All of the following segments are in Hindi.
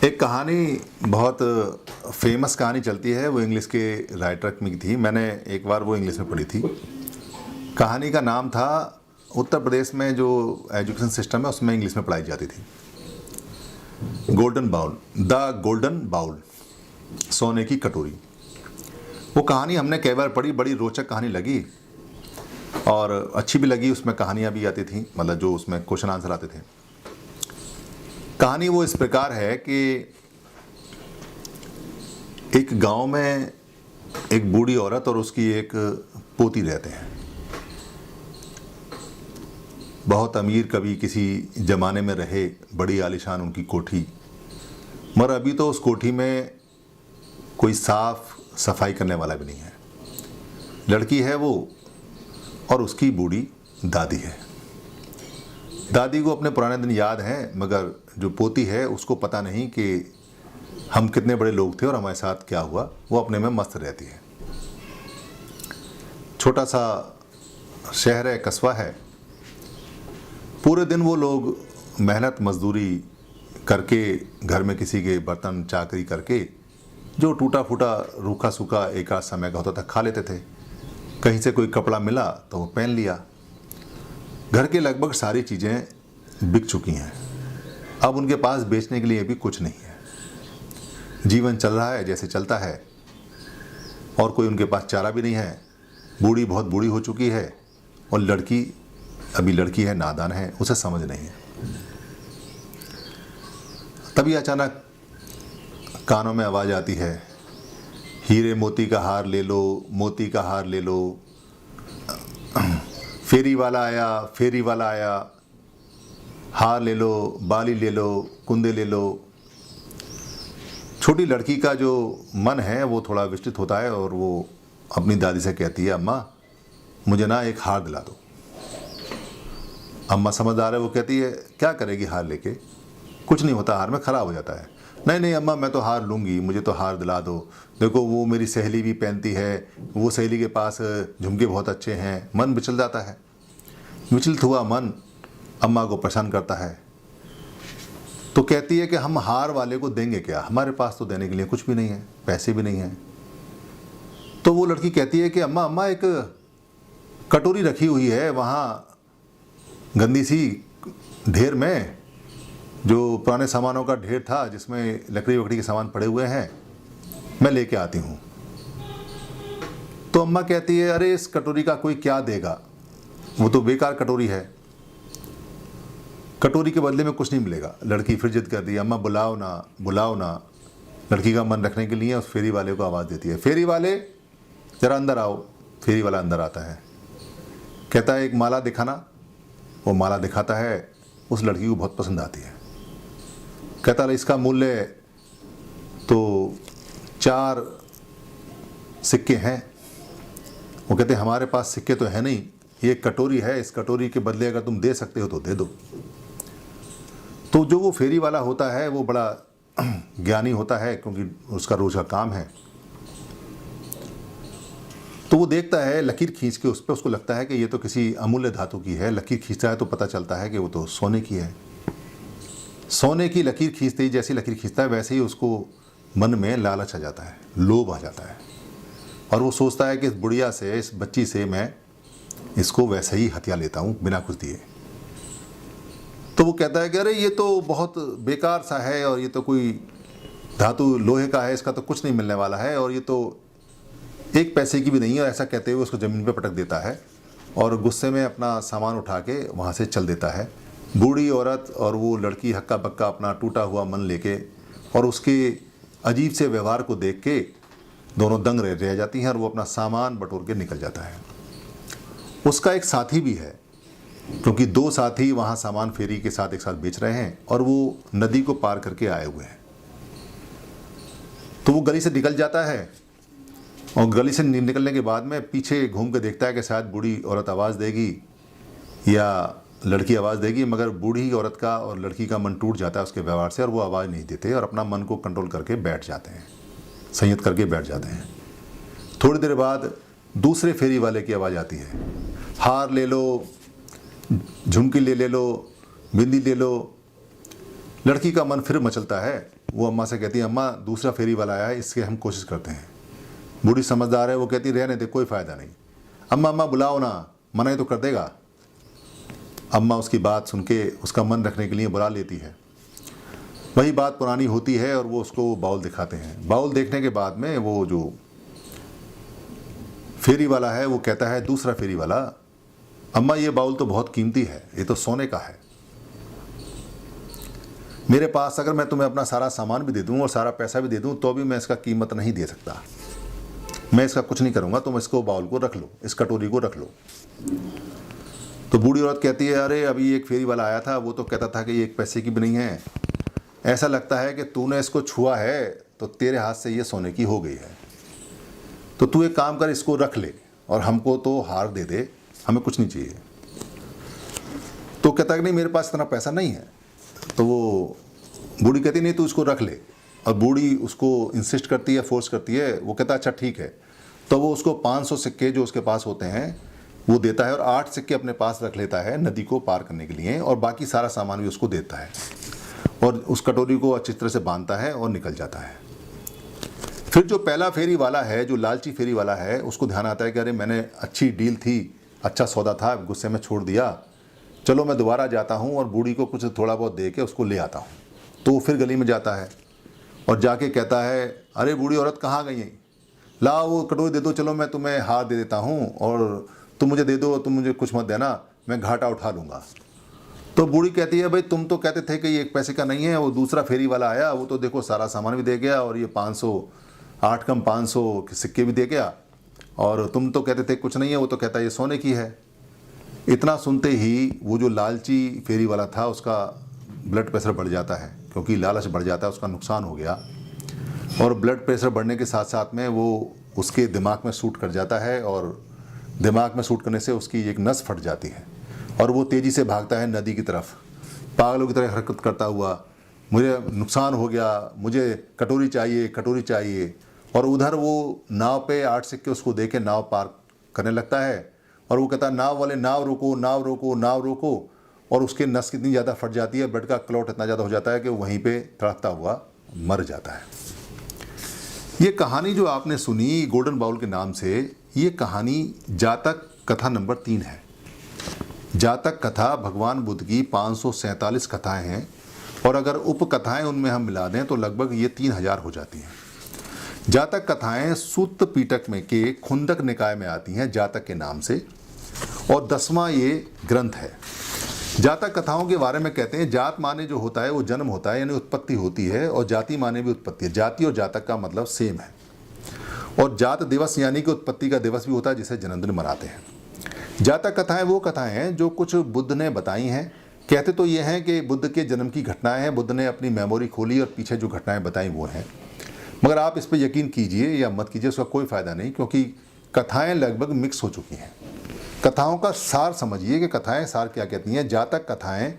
एक कहानी बहुत फेमस कहानी चलती है, वो इंग्लिश के राइटर में थी। मैंने एक बार वो इंग्लिश में पढ़ी थी। कहानी का नाम था, उत्तर प्रदेश में जो एजुकेशन सिस्टम है उसमें इंग्लिश में पढ़ाई जाती थी, golden bowl, the golden bowl, सोने की कटोरी। वो कहानी हमने कई बार पढ़ी, बड़ी रोचक कहानी लगी और अच्छी भी लगी। उसमें कहानियाँ भी आती थी, मतलब जो उसमें क्वेश्चन आंसर आते थे। कहानी वो इस प्रकार है कि एक गांव में एक बूढ़ी औरत और उसकी एक पोती रहते हैं। बहुत अमीर कभी किसी ज़माने में रहे, बड़ी आलीशान उनकी कोठी, मगर अभी तो उस कोठी में कोई साफ सफाई करने वाला भी नहीं है। लड़की है वो और उसकी बूढ़ी दादी है। दादी को अपने पुराने दिन याद हैं, मगर जो पोती है उसको पता नहीं कि हम कितने बड़े लोग थे और हमारे साथ क्या हुआ। वो अपने में मस्त रहती है। छोटा सा शहर है, कस्बा है। पूरे दिन वो लोग मेहनत मजदूरी करके, घर में किसी के बर्तन चाकरी करके, जो टूटा फूटा रूखा सूखा एक आध समय का होता था खा लेते थे। कहीं से कोई कपड़ा मिला तो वो पहन लिया। घर के लगभग सारी चीज़ें बिक चुकी हैं। अब उनके पास बेचने के लिए भी कुछ नहीं है। जीवन चल रहा है जैसे चलता है और कोई उनके पास चारा भी नहीं है। बूढ़ी बहुत बूढ़ी हो चुकी है और लड़की अभी लड़की है, नादान है, उसे समझ नहीं है। तभी अचानक कानों में आवाज़ आती है, हीरे मोती का हार ले लो, मोती का हार ले लो, फेरी वाला आया, फेरी वाला आया, हार ले लो, बाली ले लो, कुंदे ले लो। छोटी लड़की का जो मन है वो थोड़ा विचलित होता है और वो अपनी दादी से कहती है, अम्मा मुझे ना एक हार दिला दो। अम्मा समझदार है, वो कहती है क्या करेगी हार लेके, कुछ नहीं होता, हार में ख़राब हो जाता है। नहीं नहीं अम्मा, मैं तो हार लूँगी, मुझे तो हार दिला दो। देखो वो मेरी सहेली भी पहनती है, वो सहेली के पास झुमके बहुत अच्छे हैं। मन विचल जाता है। विचलित हुआ मन अम्मा को परेशान करता है। तो कहती है कि हम हार वाले को देंगे क्या, हमारे पास तो देने के लिए कुछ भी नहीं है, पैसे भी नहीं हैं। तो वो लड़की कहती है कि अम्मा अम्मा एक कटोरी रखी हुई है वहाँ गंदी सी ढेर में, जो पुराने सामानों का ढेर था जिसमें लकड़ी वकड़ी के सामान पड़े हुए हैं, मैं लेके आती हूँ। तो अम्मा कहती है, अरे इस कटोरी का कोई क्या देगा, वो तो बेकार कटोरी है, कटोरी के बदले में कुछ नहीं मिलेगा। लड़की फिर जिद करती है, अम्मा बुलाओ ना, बुलाओ ना। लड़की का मन रखने के लिए उस फेरी वाले को आवाज़ देती है, फेरी वाले ज़रा अंदर आओ। फेरी वाला अंदर आता है, कहता है एक माला दिखाना। वो माला दिखाता है, उस लड़की को बहुत पसंद आती है। कहता है इसका मूल्य तो 4 सिक्के हैं। वो कहते हैं हमारे पास सिक्के तो है नहीं, ये कटोरी है, इस कटोरी के बदले अगर तुम दे सकते हो तो दे दो। तो जो वो फेरी वाला होता है वो बड़ा ज्ञानी होता है, क्योंकि उसका रोज का काम है। तो वो देखता है लकीर खींच के उस पर, उसको लगता है कि ये तो किसी अमूल्य धातु की है। लकीर खींचता है तो पता चलता है कि वो तो सोने की है। सोने की लकीर खींचते ही, जैसी लकीर खींचता है वैसे ही उसको मन में लालच आ जाता है, लोभ आ जाता है और वो सोचता है कि इस बुढ़िया से, इस बच्ची से मैं इसको वैसे ही हथिया लेता हूँ बिना कुछ दिए। तो वो कहता है कि अरे ये तो बहुत बेकार सा है और ये तो कोई धातु लोहे का है, इसका तो कुछ नहीं मिलने वाला है और ये तो 1 पैसे की भी नहीं है। और ऐसा कहते हुए उसको ज़मीन पे पटक देता है और गुस्से में अपना सामान उठा के वहाँ से चल देता है। बूढ़ी औरत और वो लड़की हक्का बक्का अपना टूटा हुआ मन लेके और उसके अजीब से व्यवहार को देख के दोनों दंग रह जाती हैं और वो अपना सामान बटोर के निकल जाता है। उसका एक साथी भी है, क्योंकि 2 साथी वहाँ सामान फेरी के साथ एक साथ बेच रहे हैं और वो नदी को पार करके आए हुए हैं। तो वो गली से निकल जाता है और गली से निकलने के बाद में पीछे घूम के देखता है कि शायद बूढ़ी औरत आवाज़ देगी या लड़की आवाज़ देगी, मगर बूढ़ी औरत का और लड़की का मन टूट जाता है उसके व्यवहार से और वो आवाज़ नहीं देते और अपना मन को कंट्रोल करके बैठ जाते हैं, संयत करके बैठ जाते हैं। थोड़ी देर बाद दूसरे फेरी वाले की आवाज़ आती है, हार ले लो, झुमकी ले लो, बिंदी ले लो। लड़की का मन फिर मचलता है वो अम्मा से कहती है, अम्मा दूसरा फेरी वाला आया है, इसके हम कोशिश करते हैं। बूढ़ी समझदार है, वो कहती रहने दे, कोई फ़ायदा नहीं। अम्मा बुलाओ ना, मना ही तो कर देगा। अम्मा उसकी बात सुन के उसका मन रखने के लिए बुला लेती है। वही बात पुरानी होती है और वो उसको बाउल दिखाते हैं। बाउल देखने के बाद में वो जो फेरी वाला है वो कहता है, दूसरा फेरी वाला, अम्मा ये बाउल तो बहुत कीमती है, ये तो सोने का है। मेरे पास अगर मैं तुम्हें अपना सारा सामान भी दे दूं और सारा पैसा भी दे दूं तो भी मैं इसका कीमत नहीं दे सकता। मैं इसका कुछ नहीं करूंगा, तुम इसको बाउल को रख लो, इस कटोरी को रख लो। तो बूढ़ी औरत कहती है, अरे अभी एक फेरी वाला आया था, वो तो कहता था कि ये 1 पैसे की भी नहीं है। ऐसा लगता है कि तूने इसको छुआ है तो तेरे हाथ से ये सोने की हो गई है। तो तू एक काम कर, इसको रख ले और हमको तो हार दे दे, हमें कुछ नहीं चाहिए। तो कहता है कि नहीं, मेरे पास इतना पैसा नहीं है। तो वो बूढ़ी कहती नहीं, तू इसको रख ले। और बूढ़ी उसको इंसिस्ट करती है, फोर्स करती है। वो कहता अच्छा ठीक है। तो वो उसको 500 सिक्के जो उसके पास होते हैं वो देता है और 8 सिक्के अपने पास रख लेता है नदी को पार करने के लिए, और बाकी सारा सामान भी उसको देता है और उस कटोरी को अच्छी तरह से बांधता है और निकल जाता है। फिर जो पहला फेरी वाला है, जो लालची फेरी वाला है, उसको ध्यान आता है कि अरे मैंने अच्छी डील थी, अच्छा सौदा था, गुस्से में छोड़ दिया, चलो मैं दोबारा जाता हूँ और बूढ़ी को कुछ थोड़ा बहुत दे के उसको ले आता हूँ। तो वो फिर गली में जाता है और जाके कहता है, अरे बूढ़ी औरत कहाँ गई है, लाओ वो कटोरी दे दो, चलो मैं तुम्हें हार दे देता हूँ और तुम मुझे दे दो, तुम मुझे कुछ मत देना, मैं घाटा उठा लूँगा। तो बूढ़ी कहती है, भाई तुम तो कहते थे कि ये 1 पैसे का नहीं है, वो दूसरा फेरी वाला आया, वो तो देखो सारा सामान भी दे गया और ये 500, 8 कम 500 के सिक्के भी दे गया, और तुम तो कहते थे कुछ नहीं है, वो तो कहता है ये सोने की है। इतना सुनते ही वो जो लालची फेरी वाला था उसका ब्लड प्रेशर बढ़ जाता है, क्योंकि लालच बढ़ जाता है, उसका नुकसान हो गया। और ब्लड प्रेशर बढ़ने के साथ साथ में वो उसके दिमाग में सूट कर जाता है और दिमाग में सूट करने से उसकी एक नस फट जाती है और वो तेज़ी से भागता है नदी की तरफ, पागलों की तरह हरकत करता हुआ, मुझे नुकसान हो गया, मुझे कटोरी चाहिए, कटोरी चाहिए। और उधर वो नाव पे 8 सिक्के उसको दे के नाव पार करने लगता है और वो कहता है, नाव वाले नाव रोको, नाव रोको, नाव रोको। और उसके नस कितनी ज़्यादा फट जाती है, ब्लड का क्लॉट इतना ज़्यादा हो जाता है कि वहीं पे तड़पता हुआ मर जाता है। ये कहानी जो आपने सुनी गोल्डन बाउल के नाम से, ये कहानी जातक कथा नंबर 3 है। जातक कथा भगवान बुद्ध की 547 कथाएं हैं और अगर उपकथाएं उनमें हम मिला दें तो लगभग ये 3000 हो जाती हैं। जातक कथाएं सूत पीटक में के खुंदक निकाय में आती हैं जातक के नाम से, और 10वां ये ग्रंथ है। जातक कथाओं के बारे में कहते हैं, जात माने जो होता है वो जन्म होता है, यानी उत्पत्ति होती है, और जाति माने भी उत्पत्ति है। जाति और जातक का मतलब सेम है। और जात दिवस यानी कि उत्पत्ति का दिवस भी होता है जिसे जन्मदिन मनाते हैं। जातक कथाएं वो कथाएं हैं जो कुछ बुद्ध ने बताई हैं। कहते तो ये हैं कि बुद्ध के जन्म की घटनाएं हैं, बुद्ध ने अपनी मेमोरी खोली और पीछे जो घटनाएं बताई वो हैं। मगर आप इस पर यकीन कीजिए या मत कीजिए, उसका कोई फ़ायदा नहीं, क्योंकि कथाएं लगभग मिक्स हो चुकी हैं। कथाओं का सार समझिए कि कथाएं सार क्या कहती हैं। जातक कथाएं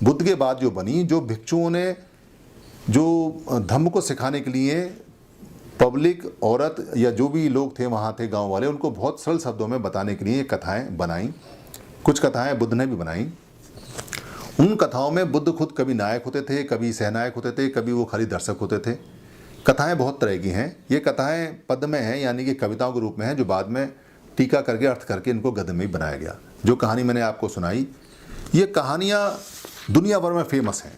बुद्ध के बाद जो बनी, जो भिक्षुओं ने जो धम्म को सिखाने के लिए पब्लिक, औरत या जो भी लोग थे वहाँ थे गांव वाले, उनको बहुत सरल शब्दों में बताने के लिए कथाएं बनाई। कुछ कथाएं बुद्ध ने भी बनाई। उन कथाओं में बुद्ध खुद कभी नायक होते थे, कभी सहनायक होते थे, कभी वो खाली दर्शक होते थे। कथाएं बहुत तरह की हैं। ये कथाएं पद में हैं, यानी कि कविताओं के रूप में हैं, जो बाद में टीका करके अर्थ करके इनको गद्य में ही बनाया गया। जो कहानी मैंने आपको सुनाई, ये कहानियाँ दुनिया भर में फेमस हैं।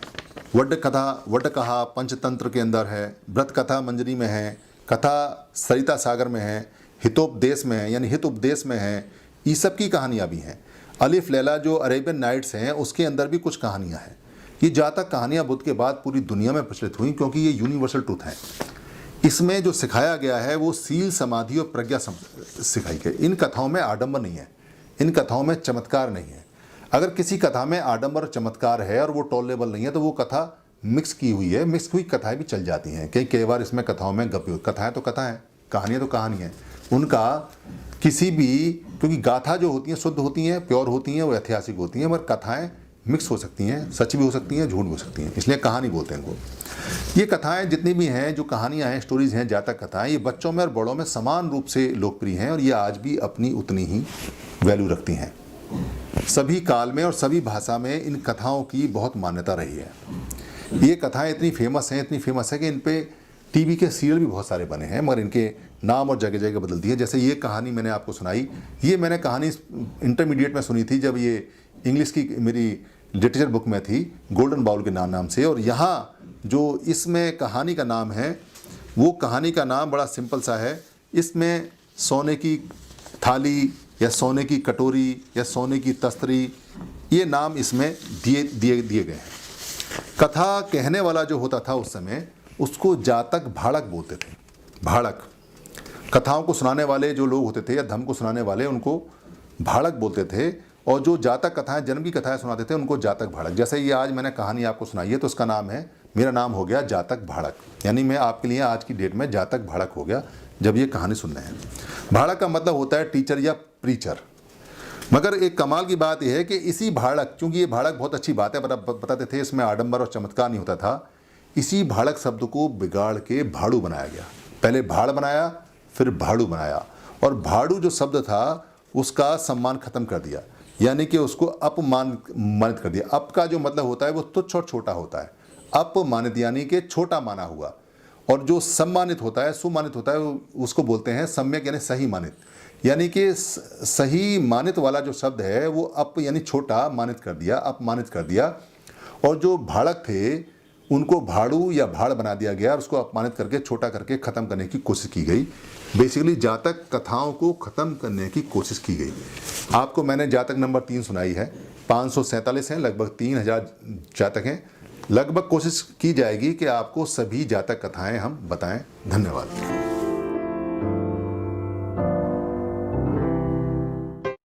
वड्ड कथा, वड्ड कहा पंचतंत्र के अंदर है, व्रत कथा मंजरी में है, कथा सरिता सागर में है, हितोपदेश में है यानी हित उपदेश में है, ये सब की कहानियाँ भी हैं। अलिफ लैला जो अरेबियन नाइट्स हैं उसके अंदर भी कुछ कहानियाँ हैं। ये जातक कहानियाँ बुद्ध के बाद पूरी दुनिया में प्रचलित हुई, क्योंकि ये यूनिवर्सल ट्रूथ हैं। इसमें जो सिखाया गया है वो सील, समाधि और प्रज्ञा सिखाई गई। इन कथाओं में आडंबर नहीं है, इन कथाओं में चमत्कार नहीं है। अगर किसी कथा में आडंबर और चमत्कार है और वो टॉलरेबल नहीं है तो वो कथा मिक्स की हुई है। मिक्स हुई कथाएं भी चल जाती हैं। कई बार इसमें कथाओं में गप्पी, कथाएं तो कथाएं, कहानियाँ तो कहानी है। उनका किसी भी, क्योंकि गाथा जो होती हैं शुद्ध होती हैं, प्योर होती हैं, वो ऐतिहासिक होती हैं, मगर कथाएं मिक्स हो सकती हैं, सच भी हो सकती हैं, झूठ भी हो सकती हैं, इसलिए कहानी बोलते हैं इनको। ये कथाएं जितनी भी हैं, जो कहानियां हैं, स्टोरीज हैं, जातक कथाएं, ये बच्चों में और बड़ों में समान रूप से लोकप्रिय हैं और ये आज भी अपनी उतनी ही वैल्यू रखती हैं। सभी काल में और सभी भाषा में इन कथाओं की बहुत मान्यता रही है। ये कथाएं इतनी फेमस हैं कि इन पे टीवी के सीरियल भी बहुत सारे बने हैं, मगर इनके नाम और जगह जगह बदल दी है। जैसे ये कहानी मैंने आपको सुनाई, ये मैंने कहानी इंटरमीडिएट में सुनी थी, जब ये इंग्लिश की मेरी लिटरेचर बुक में थी, गोल्डन बाउल के नाम से। और यहाँ जो इसमें कहानी का नाम है, वो कहानी का नाम बड़ा सिंपल सा है। इसमें सोने की थाली या सोने की कटोरी या सोने की तस्तरी, ये नाम इसमें दिए गए हैं। कथा कहने वाला जो होता था उस समय, उसको जातक भाड़क बोलते थे। भाड़क, कथाओं को सुनाने वाले जो लोग होते थे या धर्म को सुनाने वाले, उनको भाड़क बोलते थे। और जो जातक कथाएं, जन्म की कथाएं सुनाते थे, उनको जातक भाड़क। जैसे ये आज मैंने कहानी आपको सुनाई है, तो उसका नाम है, मेरा नाम हो गया जातक भाड़क, यानी मैं आपके लिए आज की डेट में जातक भाड़क हो गया जब ये कहानी सुन रहे हैं। भाड़क का मतलब होता है टीचर या प्रीचर। मगर एक कमाल की बात यह है कि इसी भाड़क, क्योंकि ये भाड़क बहुत अच्छी बात है, बताते थे इसमें आडंबर और चमत्कार नहीं होता था, इसी भाड़क शब्द को बिगाड़ के भाड़ू बनाया गया। पहले भाड़ बनाया, फिर भाड़ू बनाया, और भाड़ू जो शब्द था उसका सम्मान खत्म कर दिया, यानी कि उसको अपमानित कर दिया। अप का जो मतलब होता है वो तुच्छ और छोटा होता है, अपमानित यानी कि छोटा माना हुआ। और जो सम्मानित होता है, सुमानित होता है, उसको बोलते हैं सम्यक यानी सही मानित, यानी कि सही मानित वाला जो शब्द है वो अप यानी छोटा मानित कर दिया, अपमानित कर दिया। और जो भाड़क थे उनको भाड़ू या भाड़ बना दिया गया, और उसको अपमानित करके, छोटा करके ख़त्म करने की कोशिश की गई। बेसिकली जातक कथाओं को ख़त्म करने की कोशिश की गई। आपको मैंने जातक नंबर 3 सुनाई है, 547 हैं, लगभग 3000 जातक हैं। लगभग कोशिश की जाएगी कि आपको सभी जातक कथाएं हम बताएं। धन्यवाद।